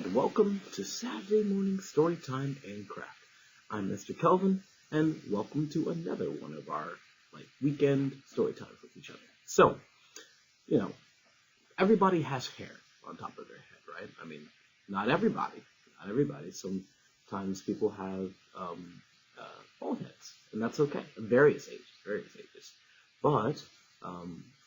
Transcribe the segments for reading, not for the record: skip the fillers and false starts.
and welcome to Saturday morning storytime and craft. I'm Mr. Kelvin, and welcome to another one of our weekend story times with each other. So, everybody has hair on top of their head, right? I mean, not everybody. Sometimes people have bald heads, and that's okay. Various ages. But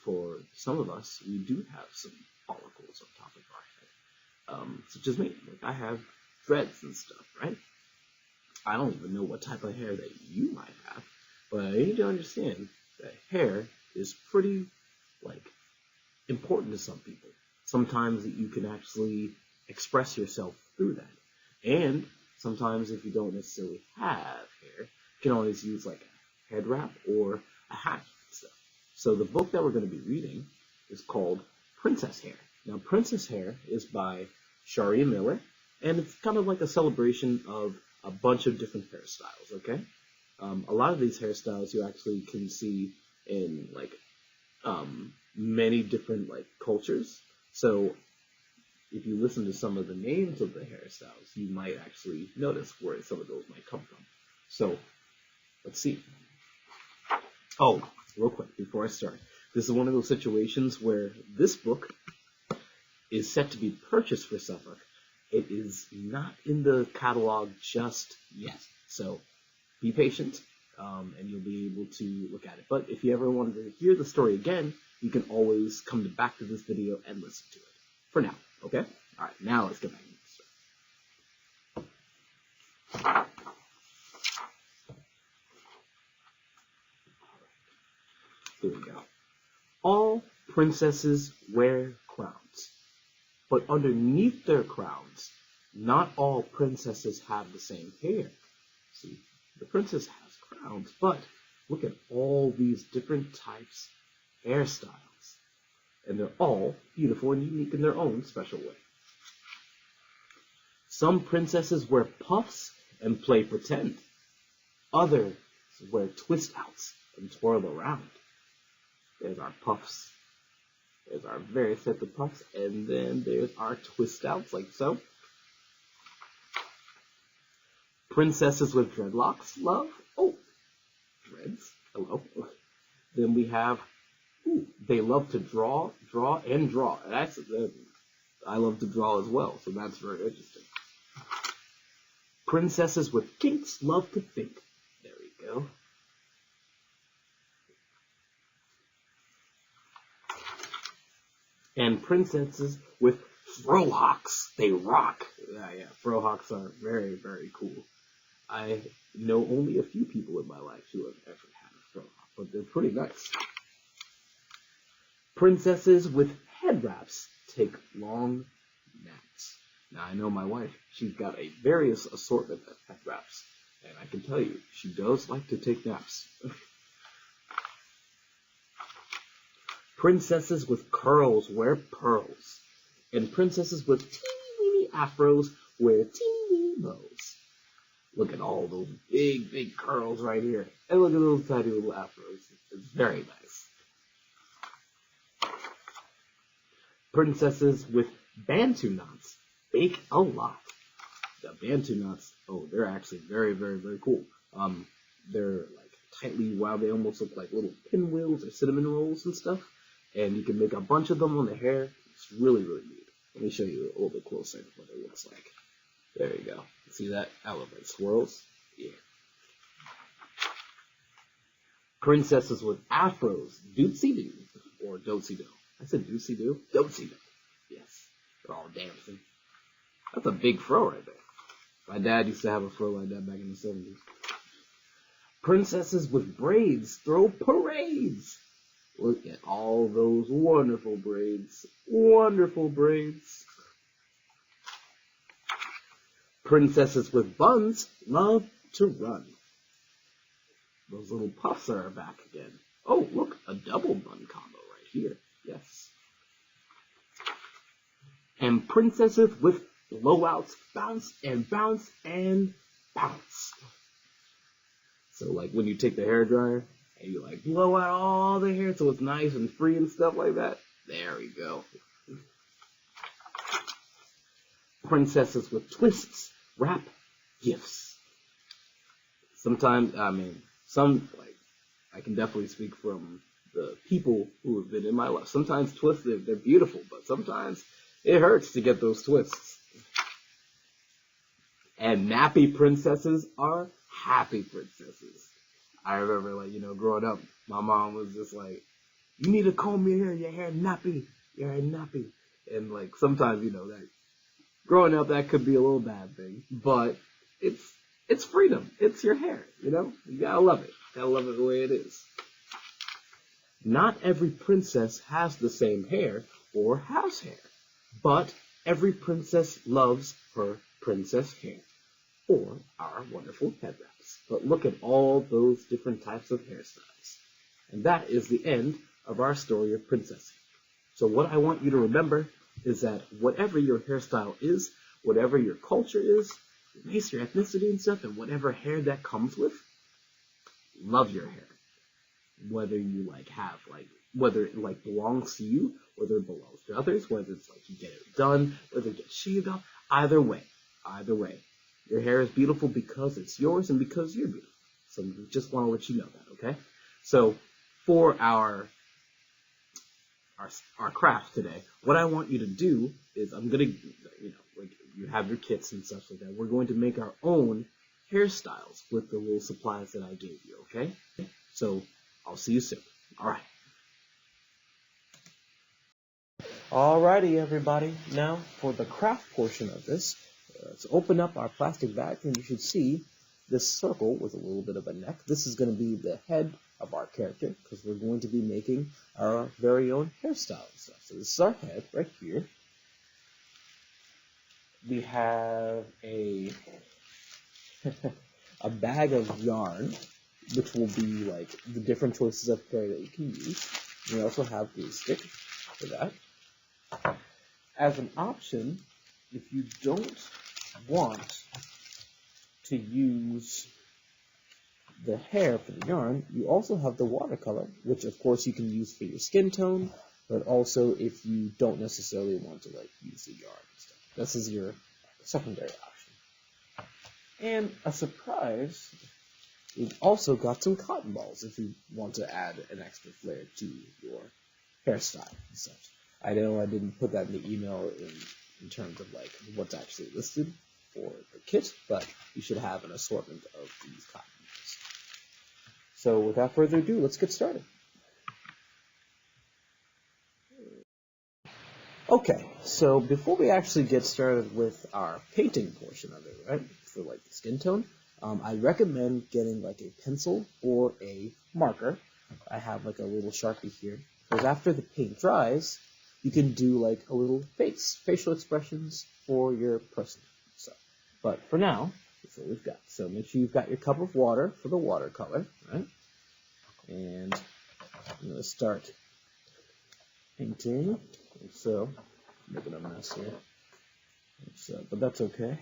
for some of us, we do have some follicles on top of our head, such as me. I have dreads and stuff, right? I don't even know what type of hair that you might have, but I need to understand that hair is pretty, important to some people. Sometimes you can actually express yourself through that. And sometimes if you don't necessarily have hair, you can always use a head wrap or a hat and stuff. So the book that we're going to be reading is called Princess Hair. Now, Princess Hair is by Sharia Miller, and it's kind of like a celebration of a bunch of different hairstyles, okay? A lot of these hairstyles you actually can see in, many different, cultures. So if you listen to some of the names of the hairstyles, you might actually notice where some of those might come from. So, let's see. Oh, real quick, before I start, this is one of those situations where this book is set to be purchased for Suffolk. It is not in the catalog just yet, so be patient, and you'll be able to look at it. But if you ever wanted to hear the story again, you can always come back to this video and listen to it. For now, okay? All right, now let's get back into the story. Here we go. All princesses wear crowns, but underneath their crowns, not all princesses have the same hair. See, the princess has crowns, but look at all these different types of hairstyles. And they're all beautiful and unique in their own special way. Some princesses wear puffs and play pretend. Others wear twist outs and twirl around. There's our puffs. There's our various sets of puffs. And then there's our twist outs, like so. Princesses with dreadlocks love. Oh, dreads. Hello. Then we have, they love to draw. And I love to draw as well, so that's very interesting. Princesses with kinks love to think. There we go. And princesses with frohawks, they rock. Yeah, frohawks are very, very cool. I know only a few people in my life who have ever had a frohawk, but they're pretty nice. Princesses with head wraps take long naps. Now, I know my wife, she's got a various assortment of head wraps, and I can tell you, she does like to take naps. Princesses with curls wear pearls, and princesses with teeny afros wear teeny bows. Look at all those big curls right here, and look at those tiny little afros. It's very nice. Princesses with bantu knots bake a lot. The bantu knots, they're actually very, very, very cool. They're tightly wound. They almost look like little pinwheels or cinnamon rolls and stuff. And you can make a bunch of them on the hair. It's really, really neat. Let me show you a little bit closer what it looks like. There you go. See that? I love it. Swirls? Yeah. Princesses with afros. Dootsie-doo. Or dootsie-do. I said dootsie-doo? Dootsie-do. Yes. They're all dancing. That's a big fro right there. My dad used to have a fro like that back in the 70s. Princesses with braids throw parades. Look at all those wonderful braids. Wonderful braids. Princesses with buns love to run. Those little puffs are back again. Oh, look, a double bun combo right here. Yes. And princesses with blowouts bounce and bounce and bounce. So when you take the hairdryer and you blow out all the hair so it's nice and free and stuff like that. There we go. princesses with twists wrap gifts. Sometimes, I can definitely speak from the people who have been in my life. Sometimes twists, they're beautiful, but sometimes it hurts to get those twists. And nappy princesses are happy princesses. I remember, growing up, my mom was just like, you need to comb your hair nappy, your hair nappy. And, sometimes, that growing up, that could be a little bad thing. But it's freedom. It's your hair, You gotta love it. Gotta love it the way it is. Not every princess has the same hair or has hair. But every princess loves her princess hair. Or our wonderful head wraps. But look at all those different types of hairstyles. And that is the end of our story of princessing. So what I want you to remember is that whatever your hairstyle is, whatever your culture is, your race, your ethnicity and stuff, and whatever hair that comes with, love your hair. Whether you whether it belongs to you, whether it belongs to others, whether it's you get it done, whether it gets shaved off, either way. Your hair is beautiful because it's yours and because you're beautiful. So we just want to let you know that, okay? So for our craft today, what I want you to do is I'm going to, you have your kits and stuff like that. We're going to make our own hairstyles with the little supplies that I gave you, okay? So I'll see you soon. All right. Alrighty, everybody. Now for the craft portion of this, let's open up our plastic bag, and you should see this circle with a little bit of a neck. This is going to be the head of our character, because we're going to be making our very own hairstyle and stuff. So this is our head right here. We have a bag of yarn, which will be the different choices of hair that you can use. We also have glue stick for that. As an option, if you don't want to use the hair for the yarn, you also have the watercolor, which of course you can use for your skin tone, but also if you don't necessarily want to use the yarn and stuff. This is your secondary option. And a surprise, we've also got some cotton balls if you want to add an extra flair to your hairstyle and such. I know I didn't put that in the email in terms of what's actually listed for the kit, but you should have an assortment of these cotton balls. So without further ado, let's get started. Okay, so before we actually get started with our painting portion of it, right, for the skin tone, I recommend getting a pencil or a marker. I have a little Sharpie here, because after the paint dries, you can do a little facial expressions for your person. So, but for now, that's what we've got. So make sure you've got your cup of water for the watercolor, right? And I'm going to start painting. So, making a mess here. But that's okay.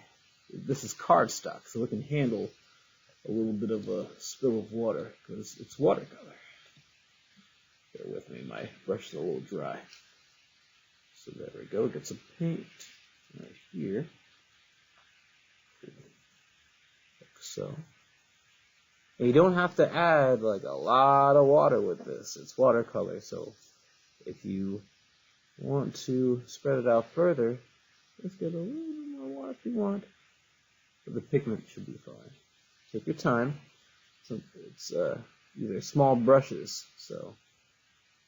This is cardstock, so it can handle a little bit of a spill of water, because it's watercolor. Bear with me, my brush is a little dry. So there we go, get some paint right here, like so. And you don't have to add a lot of water with this. It's watercolor, so if you want to spread it out further, let's get a little bit more water if you want. But the pigment should be fine. Take your time. So it's these are small brushes, so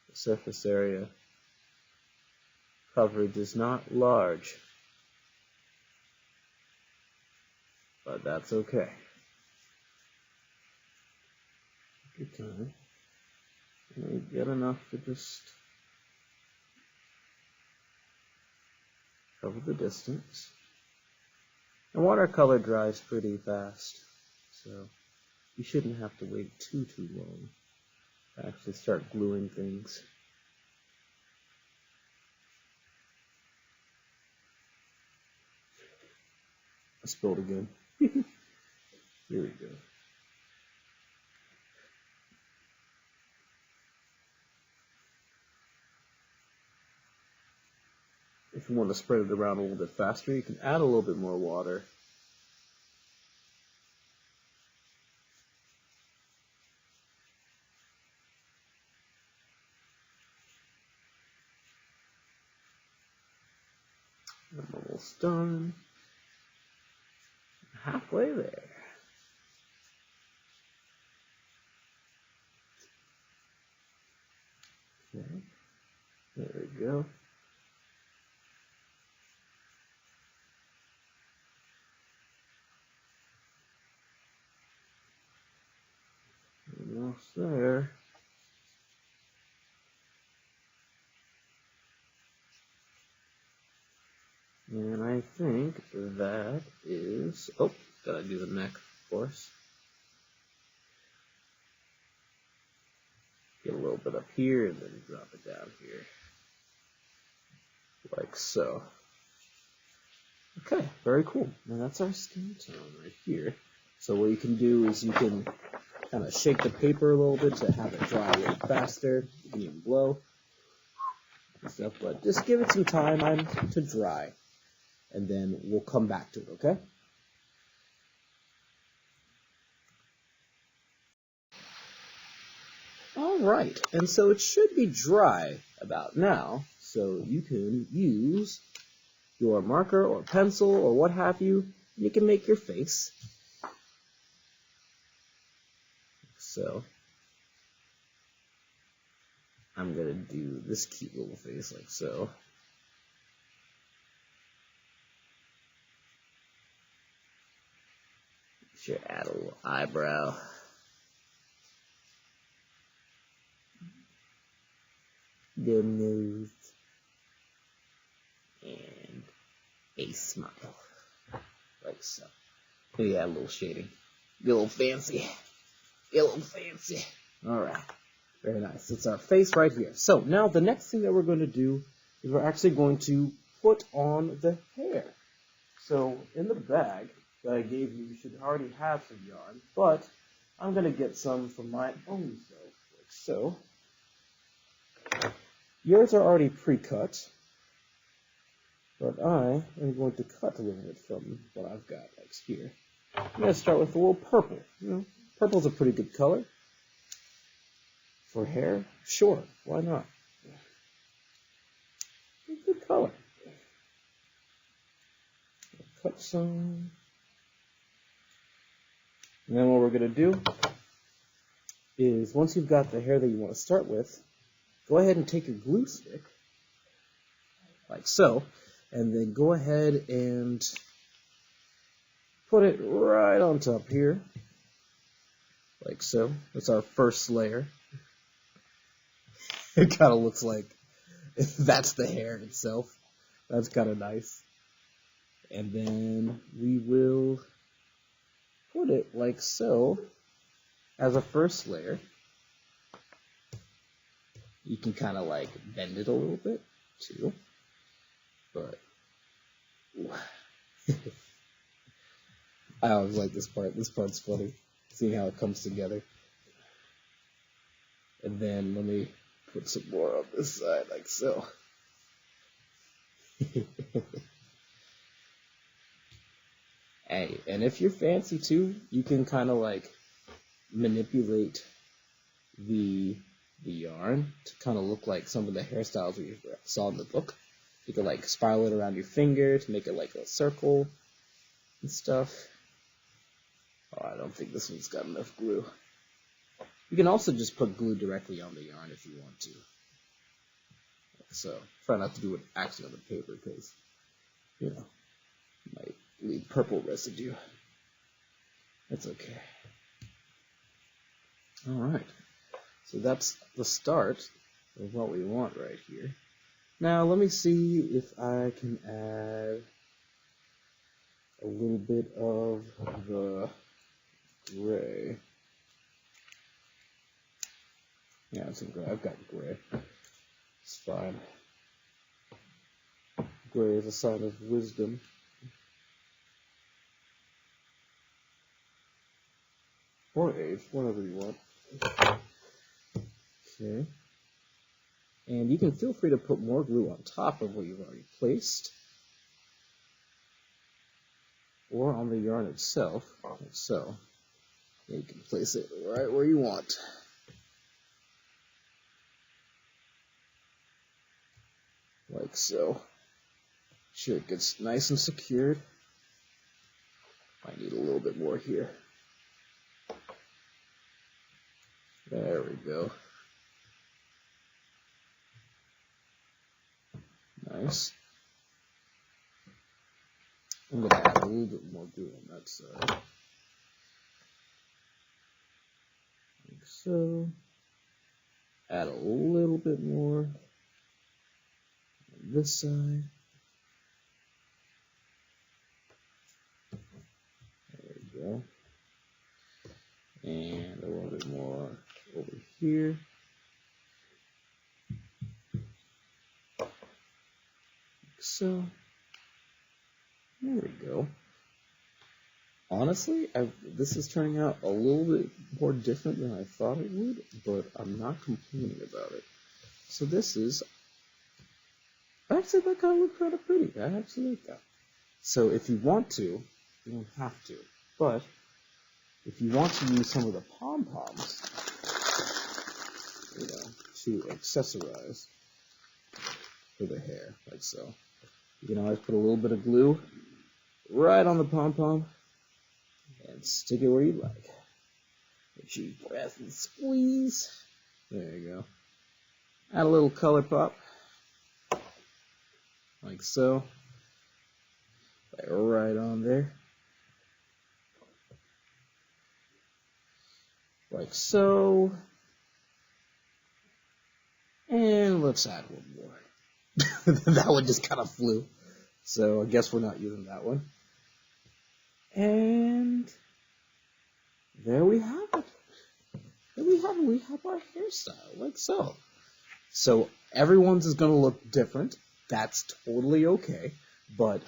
the surface area coverage is not large, but that's okay. Take your time. And get enough to just cover the distance. And watercolor dries pretty fast, so you shouldn't have to wait too long to actually start gluing things. I spilled again. Here we go. If you want to spread it around a little bit faster, you can add a little bit more water. I'm almost done. Halfway there. Okay. There we go. Almost there. And I think that is... Oh, gotta do the neck, of course. Get a little bit up here and then drop it down here. Like so. Okay, very cool. Now that's our skin tone right here. So what you can do is you can kind of shake the paper a little bit to have it dry a little faster. You can even blow and stuff, but just give it some time to dry. And then we'll come back to it, okay? Alright, and so it should be dry about now, so you can use your marker or pencil or what have you, and you can make your face. So, I'm going to do this cute little face like so. Sure, add a little eyebrow. The nose. And a smile. Like so. Maybe add a little shading. Get a little fancy. Get a little fancy. Alright. Very nice. It's our face right here. So now the next thing that we're going to do is we're actually going to put on the hair. So in the bag that I gave you, you should already have some yarn, but I'm going to get some from my own self, like so. Yours are already pre-cut, but I am going to cut a little bit from what I've got, like here. I'm going to start with a little purple. You know, purple's a pretty good color. For hair, sure, why not? Good color. Cut some. And then what we're going to do is, once you've got the hair that you want to start with, go ahead and take your glue stick, like so, and then go ahead and put it right on top here, like so. That's our first layer. It kind of looks like that's the hair itself. That's kind of nice. And then we will put it like so as a first layer. You can kind of like bend it a little bit too, but I always like this part. This part's funny, seeing how it comes together. And then let me put some more on this side, like so. Hey, and if you're fancy too, you can kind of like manipulate the yarn to kind of look like some of the hairstyles we saw in the book. You can like spiral it around your finger to make it like a circle and stuff. Oh, I don't think this one's got enough glue. You can also just put glue directly on the yarn if you want to. So try not to do it actually on the paper because, you know, it might leave purple residue. That's okay. Alright. So that's the start of what we want right here. Now let me see if I can add a little bit of the gray. Yeah, it's gray. I've got gray. It's fine. Gray is a sign of wisdom. Or age, whatever you want. Okay. And you can feel free to put more glue on top of what you've already placed, or on the yarn itself, like so. You can place it right where you want. Like so. Sure it gets nice and secured. I need a little bit more here. There we go. Nice. I'm going to add a little bit more glue on that side. Like so. Add a little bit more on this side. There we go. And a little bit more over here. Like so. There we go. Honestly, this is turning out a little bit more different than I thought it would, but I'm not complaining about it. So this is, actually that kind of looks kind of pretty. I actually like that. So if you want to, you don't have to, but if you want to use some of the pom-poms, to accessorize for the hair, like so, you can always put a little bit of glue right on the pom-pom and stick it where you like. Make sure you press and squeeze. There you go. Add a little color pop, like so. Right on there. Like so. And let's add one more. That one just kind of flew. So I guess we're not using that one. And there we have it. There we have it. We have our hairstyle, like so. So everyone's is going to look different. That's totally okay. But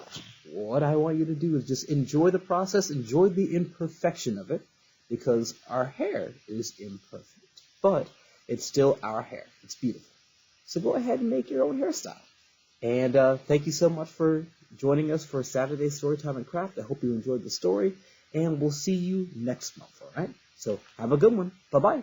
what I want you to do is just enjoy the process, enjoy the imperfection of it, because our hair is imperfect. But it's still our hair. It's beautiful. So go ahead and make your own hairstyle. And thank you so much for joining us for Saturday Storytime and Craft. I hope you enjoyed the story, and we'll see you next month, all right? So have a good one. Bye-bye.